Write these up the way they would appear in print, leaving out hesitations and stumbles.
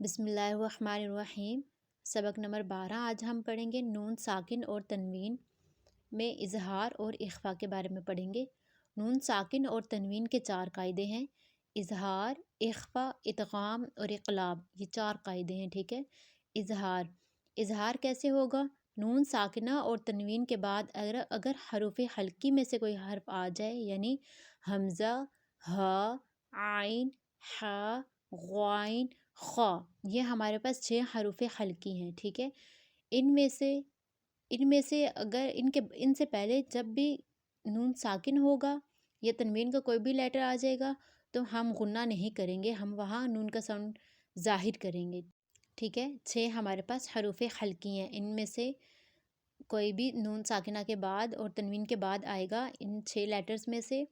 بسم اللہ الرحمن الرحیم۔ سبق نمبر 12 آج ہم پڑھیں گے نون ساکن اور تنوین میں اظہار اور اخفا کے بارے میں پڑھیں گے۔ نون ساکن اور تنوین کے 4 قاعدے ہیں: اظہار، اخفا، ادغام اور اقلاب۔ یہ 4 قاعدے ہیں، ٹھیک ہے۔ اظہار کیسے ہوگا؟ نون ساکنہ اور تنوین کے بعد اگر حروف حلقی میں سے کوئی حرف آ جائے، یعنی حمزہ، ہا، عین، حا، غائن، خا، یہ ہمارے پاس 6 حروف حلقی ہیں، ٹھیک ہے۔ ان میں سے اگر ان سے پہلے جب بھی نون ساکن ہوگا یا تنوین کا کوئی بھی لیٹر آ جائے گا تو ہم غنہ نہیں کریں گے، ہم وہاں نون کا ساؤنڈ ظاہر کریں گے، ٹھیک ہے۔ 6 ہمارے پاس حروف حلقی ہیں، ان میں سے کوئی بھی نون ساکنہ کے بعد اور تنوین کے بعد آئے گا ان 6 لیٹرز میں سے،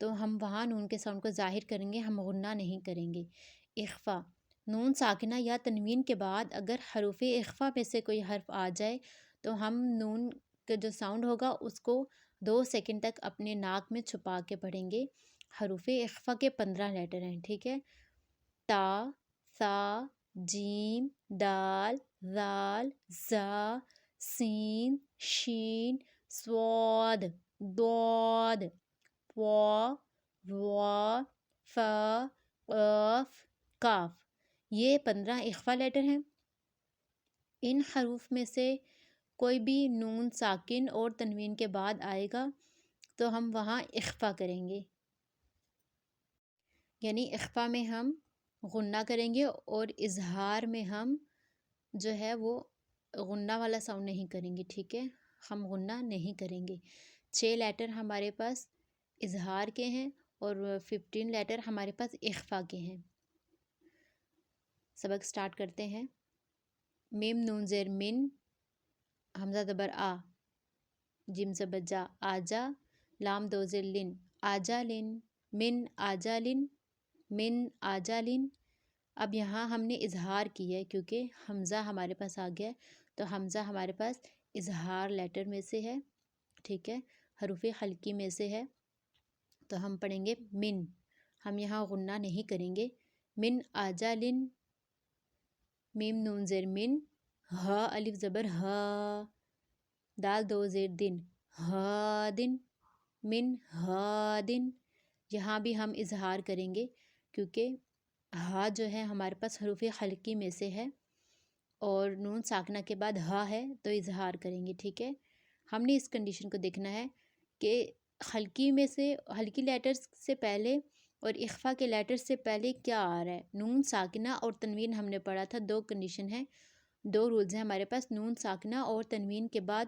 تو ہم وہاں نون کے ساؤنڈ کو ظاہر کریں گے، ہم غنہ نہیں کریں گے۔ اخفا، نون ساکنہ یا تنوین کے بعد اگر حروف اخفا میں سے کوئی حرف آ جائے تو ہم نون کا جو ساؤنڈ ہوگا اس کو 2 سیکنڈ تک اپنے ناک میں چھپا کے پڑھیں گے۔ حروف اخفا کے 15 لیٹر ہیں، ٹھیک ہے۔ تا، ثا، جیم، دال، ذال، ذا، سین، شین، صاد، ضاد، وا، وا، فا، قاف، کاف۔ یہ 15 اخفا لیٹر ہیں۔ ان حروف میں سے کوئی بھی نون ساکن اور تنوین کے بعد آئے گا تو ہم وہاں اخفا کریں گے، یعنی اخفا میں ہم غنہ کریں گے اور اظہار میں ہم جو ہے وہ غنہ والا ساؤنڈ نہیں کریں گے، ٹھیک ہے۔ ہم غنہ نہیں کریں گے۔ 6 لیٹر ہمارے پاس اظہار کے ہیں اور 15 لیٹر ہمارے پاس اخفا کے ہیں۔ سبق سٹارٹ کرتے ہیں۔ میم نون زیر من، حمزہ زبر آ، جیم زبر جا، آجا، لام 2 زیر لن، آجا لن، من آجا لن، من آجا لن۔ اب یہاں ہم نے اظہار کی ہے کیونکہ حمزہ ہمارے پاس آ گیا ہے، تو حمزہ ہمارے پاس اظہار لیٹر میں سے ہے، ٹھیک ہے، حروف حلقی میں سے ہے، تو ہم پڑھیں گے من، ہم یہاں غنہ نہیں کریں گے۔ من آجا لن، میم نون زیر من، ہا الف زبر ہا، دال 2 زیر دن، ہا دن، من ہا دن۔ یہاں بھی ہم اظہار کریں گے کیونکہ ہا جو ہے ہمارے پاس حروف حلقی میں سے ہے اور نون ساکنہ کے بعد ہا ہے تو اظہار کریں گے، ٹھیک ہے۔ ہم نے اس کنڈیشن کو دیکھنا ہے کہ حلقی لیٹرز سے پہلے اور اخفا کے لیٹر سے پہلے کیا آ رہا ہے۔ نون ساکنہ اور تنوین ہم نے پڑھا تھا، 2 کنڈیشن ہے، 2 رولز ہیں ہمارے پاس۔ نون ساکنہ اور تنوین کے بعد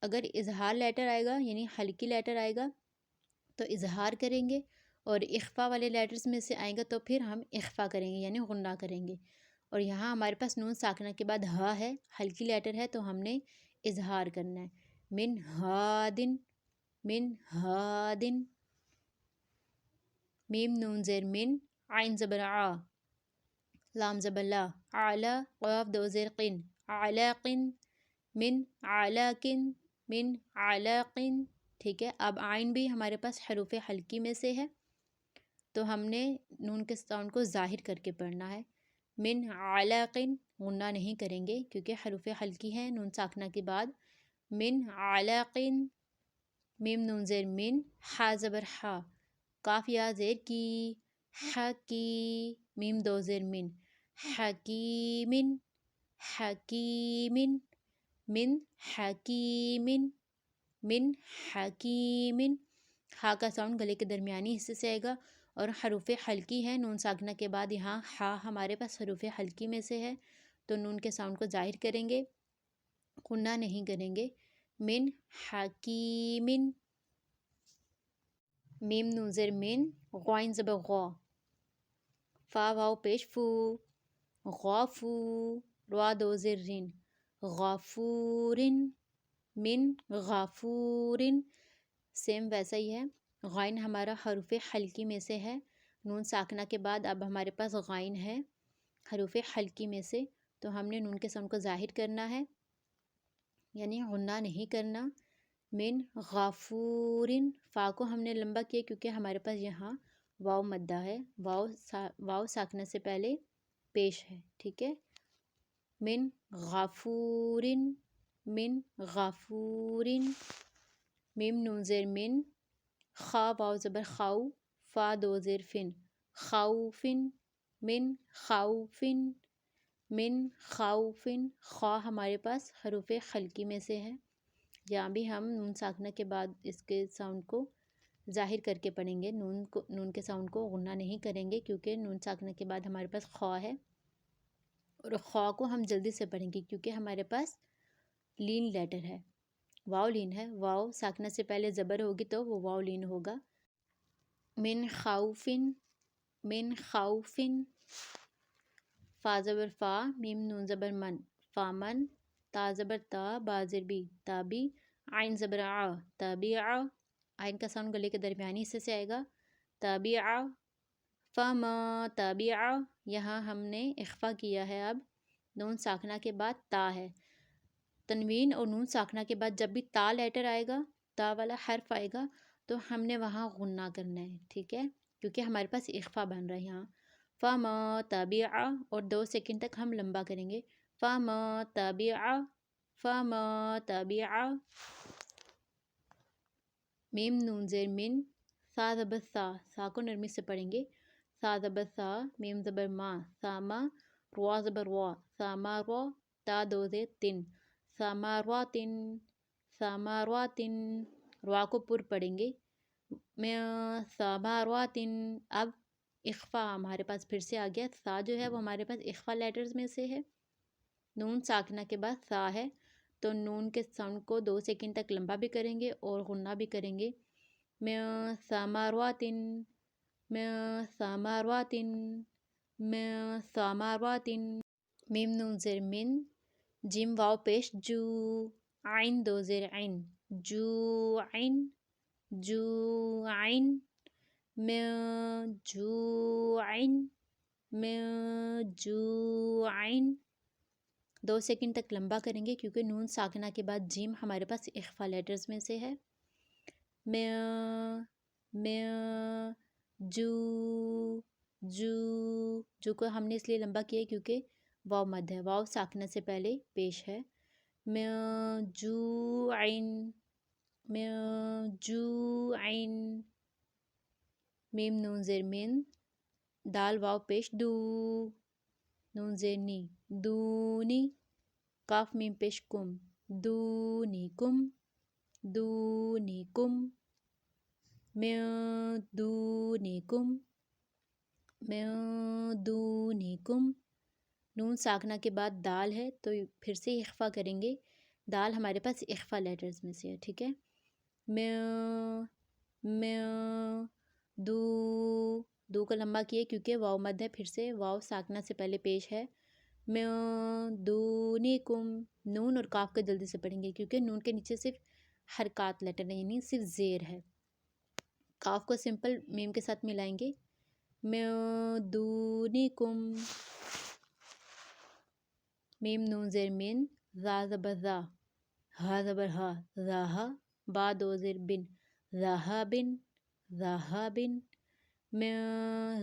اگر اظہار لیٹر آئے گا یعنی حلقی لیٹر آئے گا تو اظہار کریں گے، اور اخفا والے لیٹرز میں سے آئے گا تو پھر ہم اخفا کریں گے یعنی غنہ کریں گے۔ اور یہاں ہمارے پاس نون ساکنہ کے بعد ہا ہے، حلقی لیٹر ہے، تو ہم نے اظہار کرنا ہے۔ من ہادن، من ہادن۔ میم نون زیر من، عین زبر آ، لام زبر لا، اعلی، قاف 2 زیر قن، علاقن، من علاقن، من علاقن، ٹھیک ہے۔ اب عین بھی ہمارے پاس حروف حلقی میں سے ہے تو ہم نے نون کے ساؤنڈ کو ظاہر کر کے پڑھنا ہے۔ من علاقن، غنہ نہیں کریں گے کیونکہ حروف حلقی ہیں نون ساکنہ کے بعد۔ من علاقن، میم نون زیر من، حا زبر حا، کاف یا زیر کی، حکی، میم 2 زیر من، حکیمن، حکیمن، من حکیمن، من حکیمن۔ ہا کا ساؤنڈ گلے کے درمیانی حصے سے آئے گا اور حروف حلقی ہے نون ساکنہ کے بعد، یہاں ہا ہمارے پاس حروف حلقی میں سے ہے تو نون کے ساؤنڈ کو ظاہر کریں گے، غنہ نہیں کریں گے۔ من حکیمن، میم نون زیر من، غائن زبر غا، فا واو پیش فو، غافو، روا 2 زیر رن، غافورن، من غافورن۔ سیم ویسا ہی ہے، غائن ہمارا حروف حلقی میں سے ہے، نون ساکنہ کے بعد اب ہمارے پاس غائن ہے حروف حلقی میں سے، تو ہم نے نون کے ساؤنڈ کو ظاہر کرنا ہے یعنی غنہ نہیں کرنا۔ من غافورن، فا کو ہم نے لمبا کیا کیونکہ ہمارے پاس یہاں واو مدہ ہے، واو ساکنہ سے پہلے پیش ہے، ٹھیک ہے. من غفورن، من غفورن. میم نون زیر من، خا واو زبر خاؤ، فا دو زیر فن، خوفن. من خوفن، من خوفن. خا ہمارے پاس حروف خلقی میں سے ہے. یہاں بھی ہم نون ساکنہ کے بعد اس کے ساؤنڈ کو ظاہر کر کے پڑھیں گے. نون کے ساؤنڈ کو غنہ نہیں کریں گے کیونکہ نون ساکنہ کے بعد ہمارے پاس خا ہے، اور خا کو ہم جلدی سے پڑھیں گے کیونکہ ہمارے پاس لین لیٹر ہے، واو لین ہے. واو ساکنہ سے پہلے زبر ہوگی تو وہ واو لین ہوگا. من خوفن، من خوفن. فا زبر فا، میم نون زبر من، فامن. تا زبر تا، با زر بی، تابی. عین زبر آ، تابع. عین کا ساؤنڈ گلے کے درمیانی حصے سے آئے گا، تابع. فما تابع. یہاں ہم نے اخفا کیا ہے. اب نون ساکنہ کے بعد تا ہے. تنوین اور نون ساکنہ کے بعد جب بھی تا لیٹر آئے گا، تا والا حرف آئے گا، تو ہم نے وہاں غنہ کرنا ہے، ٹھیک ہے، کیونکہ ہمارے پاس اخفا بن رہا ہے یہاں. فما تابع، اور 2 سیکنڈ تک ہم لمبا کریں گے. فما تابع، فما تابع. میم نون زیر من، سا زبر سا، سا کو نرمی سے پڑھیں گے. سا زبر سا، میم زبر ما، ساما. روا زبر وا، ساما روا. تا دو زیر تن، سامارواتن، سامارواتن. روا کو پر پڑھیں گے. میں سامارواتن. اب اخفا ہمارے پاس پھر سے آ گیا. سا جو ہے وہ ہمارے پاس اخفا لیٹرز میں سے ہے. نون ساکنہ کے بعد سا ہے تو نون کے ساؤنڈ کو 2 سیکنڈ تک لمبا بھی کریں گے اور غنہ بھی کریں گے. میں سامارواتن، میں سامارواتن، میں سامارواتن. میم نون زیر من، جیم واو پیش جو، عین 2 زیر عین، جو عین، جو عین. میں جو عین، میں جو عین. 2 سیکنڈ تک لمبا کریں گے کیونکہ نون ساکنہ کے بعد جیم ہمارے پاس اخفا لیٹرز میں سے ہے. میں جو، جو. جو کو ہم نے اس لیے لمبا کیا کیونکہ واو مد ہے، واو ساکنہ سے پہلے پیش ہے. میں جو عین، میں جو عین. میم نون زیر من، دال واو پیش دو، نون زیر نی، دونی. کاف میم پیش کم، دونی کم، دونی کم. میں دونی کم، میں دونی کم. نون ساکنہ کے بعد دال ہے تو پھر سے اخفا کریں گے. دال ہمارے پاس اخفا لیٹرز میں سے ہے، ٹھیک ہے. میں دو کو لمبا کیے کیونکہ واو مد ہے، پھر سے واو ساکنہ سے پہلے پیش ہے. میں دونکم. نون اور کاف کو جلدی سے پڑھیں گے کیونکہ نون کے نیچے صرف حرکات لیٹر نہیں، یعنی صرف زیر ہے. کاف کو سمپل میم کے ساتھ ملائیں گے. میں دونکم. میم نون زیر من، زا زبر زا، ہا زبر ہا، زاہا. با 2 زیر بن، ذہابن، ذہابن. میں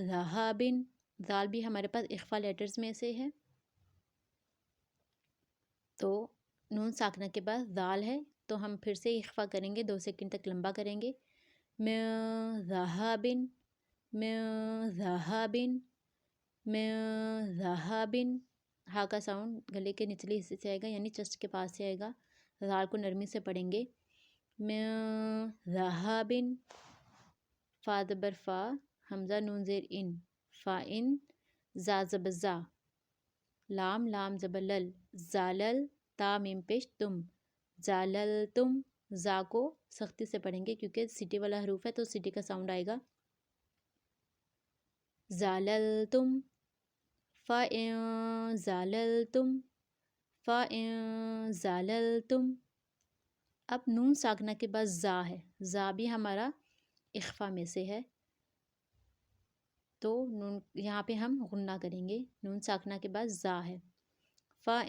ذہابن. زال بھی ہمارے پاس اخفا لیٹرز میں سے ہے تو نون ساکنہ کے بعد زال ہے تو ہم پھر سے اخفا کریں گے، 2 سیکنڈ تک لمبا کریں گے. میں ذہابن، میں ذہابن، میں ذہابن. ہا کا ساؤنڈ گلے کے نچلے حصے سے آئے گا یعنی چسٹ کے پاس سے آئے گا. زال کو نرمی سے پڑھیں گے. میں ذہابن. فا زبر فا، حمزہ نون زیر ان، فا ان. زا زبر زا، لام لام زبر لل، زالل. تا میم پیش تم، زالل تم. زا کو سختی سے پڑھیں گے کیونکہ سٹی والا حروف ہے تو سٹی کا ساؤنڈ آئے گا. زالل تم، فا زالل تم، فا زالل تم. اب نون ساکنہ کے بعد زا ہے، زا بھی ہمارا اخفا میں سے ہے تو نون یہاں پہ ہم غنہ کریں گے. نون ساکنہ کے بعد زا ہے. فا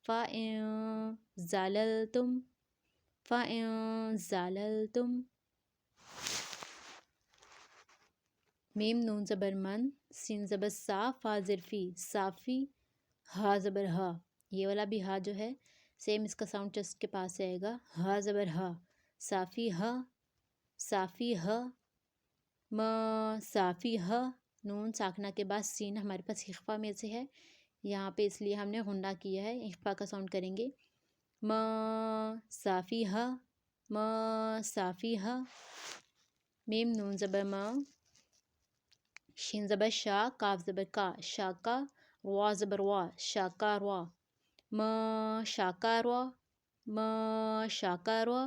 فا زاللتم، فا زاللتم. میم نون زبر من، سین زبر سا، فا زر فی، صافی، ہا زبر ہا. یہ والا بھی ہا جو ہے سیم اس کا ساؤنڈ چیسٹ کے پاس سے آئے گا. ہا زبر ہا، صافی ہا، صافی ہا. م صافی ہا. نون ساکنہ کے بعد سین ہمارے پاس اخفا میں سے ہے، یہاں پہ اس لیے ہم نے غنہ کیا ہے، اخفا کا ساؤنڈ کریں گے. م صافی ہا، م صافی ہا. میم نون زبر ما، شین زبر شا، کاف زبر کا، شاکا. وا زبر وا، شاکا روا. م شاکا روا، م شاکا روا.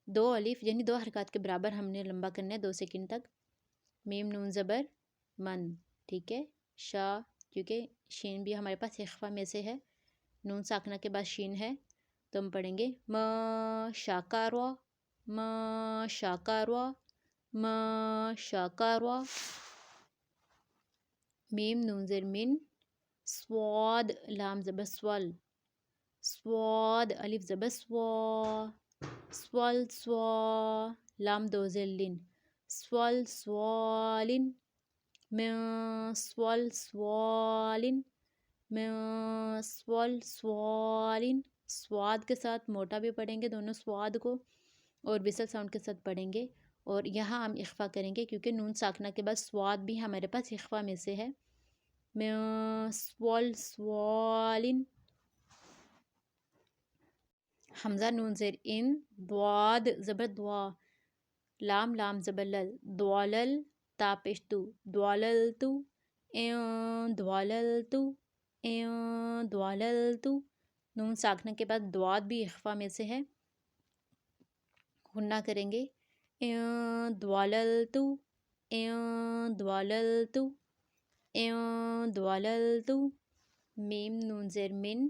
دو الف یعنی دو حرکات کے برابر ہم نے لمبا کرنا ہے 2 سیکنڈ تک. میم نون زبر من، ٹھیک ہے. شا، کیونکہ شین بھی ہمارے پاس اخفا میں سے ہے، نون ساکنہ کے بعد شین ہے تو ہم پڑھیں گے م شاکا روا، م شاکا روا، م شاکا روا. میم نون زر من، سواد، لام زبر سول، سواد، الف زبر سوا، سول سوا. لام دو زر لن، سول سوالن، من سول سوالن، من سول سوالن. سواد کے ساتھ موٹا بھی پڑھیں گے دونوں سواد کو، اور وسل ساؤنڈ کے ساتھ پڑھیں گے. اور یہاں ہم اخفا کریں گے کیونکہ نون ساکنہ کے بعد سواد بھی ہمارے پاس اخفا میں سے ہے. من سول سوالن. حمزہ نون زیر ان، ضاد زبر دعا، لام لام زبر لل، دوالل، تا پیش تو، دواللتو، دواللتو، دواللتو. نون ساکنہ کے بعد دواد بھی اخفا میں سے ہے، غنہ کریں گے. دواللتو، دواللتو، دواللتو. میم نون زیر من،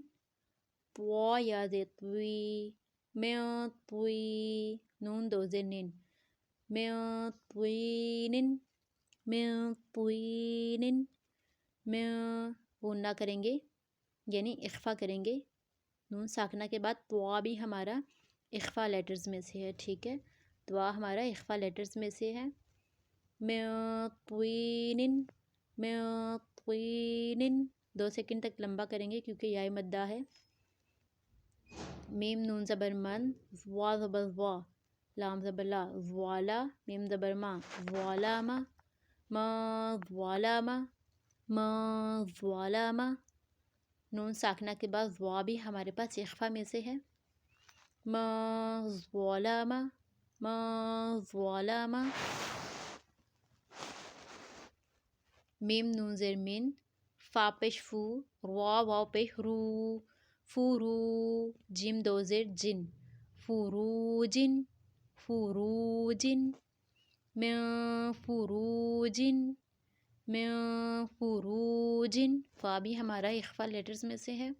طوا یا زیر طوی، من طوی. نون دو زیر نن، من طوینن، من طوینن. من غنہ کریں گے یعنی اخفا کریں گے. نون ساکنہ کے بعد طوا بھی ہمارا اخفا لیٹرز میں سے ہے، ٹھیک ہے. طوا ہمارا اخفا لیٹرز میں سے ہے. من طوینن، من طوینن. 2 سیکنڈ تک لمبا کریں گے کیونکہ یائے مدہ ہے. میم نون زبر من، وا زبر وا، لام زبر لا، والا. میم زبر ما، والاما، ما والاما، ما والاما. نون ساکنہ کے بعد وا بھی ہمارے پاس اخفا میں سے ہے. ما والاما، ما والاما. میم نون زیر من، فا پیش فو، روا واو پیش رو، فورو. جیم دو زیر جن، فوروجن، فوروجن. من فوروجن، من فوروجن. فا بھی ہمارا اخفا لیٹرز میں سے ہے،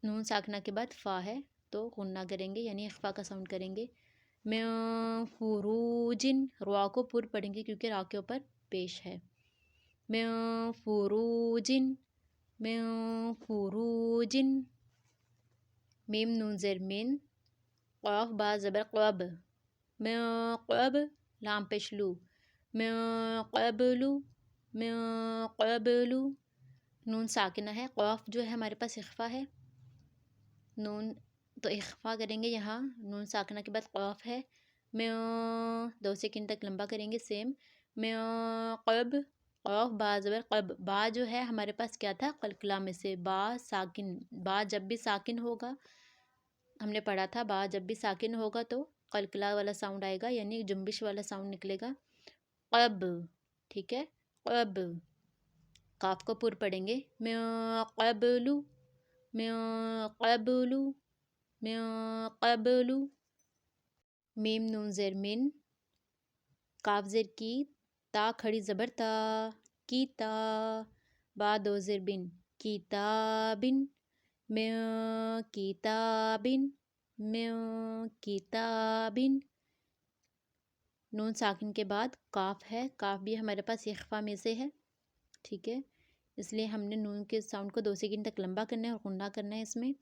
نون ساکنہ کے بعد فا ہے تو غنہ کریں گے یعنی اخفا کا ساؤنڈ کریں گے. من فوروجن. روا کو پر پڑھیں گے کیونکہ را کے اوپر پیش ہے. من فوروجن، من فوروجن. میم نون زیر من، قاف با زبر قب، من قب، لام پیش لو، من قبلو، من قبلو. نون ساکنہ ہے، قاف جو ہے ہمارے پاس اخفا ہے، نون تو اخفا کریں گے یہاں. نون ساکنہ کے بعد قاف ہے. من 2 سیکنڈ تک لمبا کریں گے سیم. من قب، قاف با زبر قب. با جو ہے ہمارے پاس کیا تھا قلقلہ میں سے، با ساکن. با جب بھی ساکن ہوگا، ہم نے پڑھا تھا با جب بھی ساکن ہوگا تو قلقلہ والا ساؤنڈ آئے گا یعنی جنبش والا ساؤنڈ نکلے گا. قب، ٹھیک ہے. قب. کاف کو پر پڑھیں گے. من قبلو، من قبلو، من قبلو. میم نون زیر من، کاف زیر کی، تا کھڑی زبر تا، کی تا. با دو زیر بن، کتابن، من کتابن، من کتابن. نون ساکن کے بعد کاف ہے، کاف بھی ہمارے پاس اخفا میں سے ہے، ٹھیک ہے. اس لیے ہم نے نون کے ساؤنڈ کو 2 سیکنڈ تک لمبا کرنا ہے اور غنہ کرنا ہے. اس میں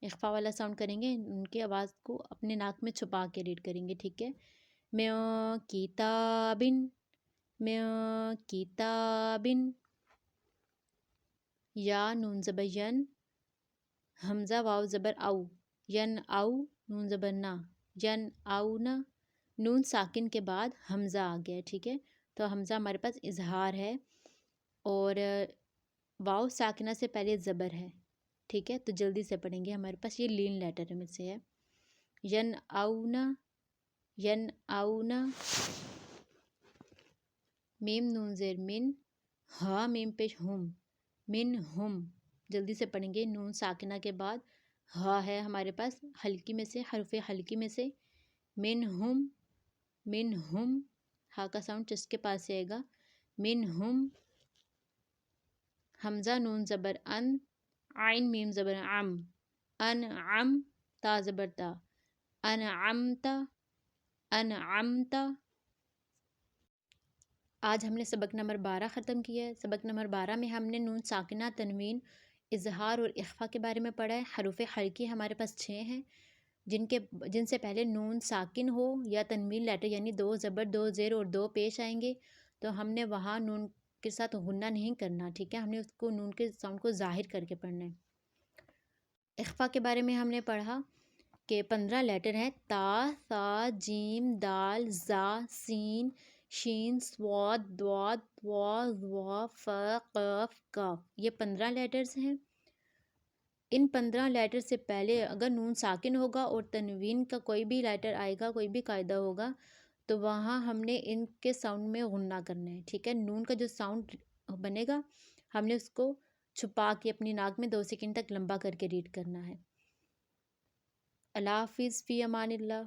اخفا والا ساؤنڈ کریں گے، ان کی آواز کو اپنے ناک میں چھپا کے ریڈ کریں گے، ٹھیک ہے. من کتابن، من کتابن، یا نون زبر ین، حمزہ واو زبر او، ین او، نون زبر نا، ین او نا، نون ساکن کے بعد حمزہ آ گیا، ٹھیک ہے، تو حمزہ ہمارے پاس اظہار ہے، اور واو ساکنہ سے پہلے زبر ہے، ٹھیک ہے، تو جلدی سے پڑھیں گے، ہمارے پاس یہ لین لیٹر میں سے ہے، ین اونا، ین اونا، میم نون زیر من، ہا میم پیش ہم، من ہم، جلدی سے پڑھیں گے، نون ساکنہ کے بعد ہا ہے ہمارے پاس حلقی میں سے، حرف حلقی میں سے، من ہم، ہا کا ساؤنڈ چس کے پاس سے آئے گا، من ہم، حمزہ نون زبر ان، عین میم زبر عم، انعم، تا زبر تا، انعمتا، انعمتا۔ آج ہم نے سبق نمبر 12 ختم کیا ہے۔ سبق نمبر 12 میں ہم نے نون ساکنہ، تنوین، اظہار اور اخفا کے بارے میں پڑھا ہے۔ حروف حلقی ہمارے پاس 6 ہیں، جن سے پہلے نون ساکن ہو یا تنوین لیٹر، یعنی 2 زبر، 2 زیر اور 2 پیش آئیں گے، تو ہم نے وہاں نون کے ساتھ غنہ نہیں کرنا، ٹھیک ہے، ہم نے اس کو نون کے ساؤنڈ کو ظاہر کر کے پڑھنا ہے۔ اخفا کے بارے میں ہم نے پڑھا کہ 15 لیٹر ہیں، تا، ثا، جیم، دال، زا، سین، شین، صاد، ضاد، ظا، ظا، فا، قاف، کاف، یہ 15 لیٹرز ہیں۔ ان 15 لیٹر سے پہلے اگر نون ساکن ہوگا اور تنوین کا کوئی بھی لیٹر آئے گا، کوئی بھی قاعدہ ہوگا، تو وہاں ہم نے ان کے ساؤنڈ میں غنہ کرنا ہے، ٹھیک ہے، نون کا جو ساؤنڈ بنے گا ہم نے اس کو چھپا کے اپنی ناک میں 2 سیکنڈ تک لمبا کر کے ریڈ کرنا ہے۔ اللہ حافظ، فی امان اللہ۔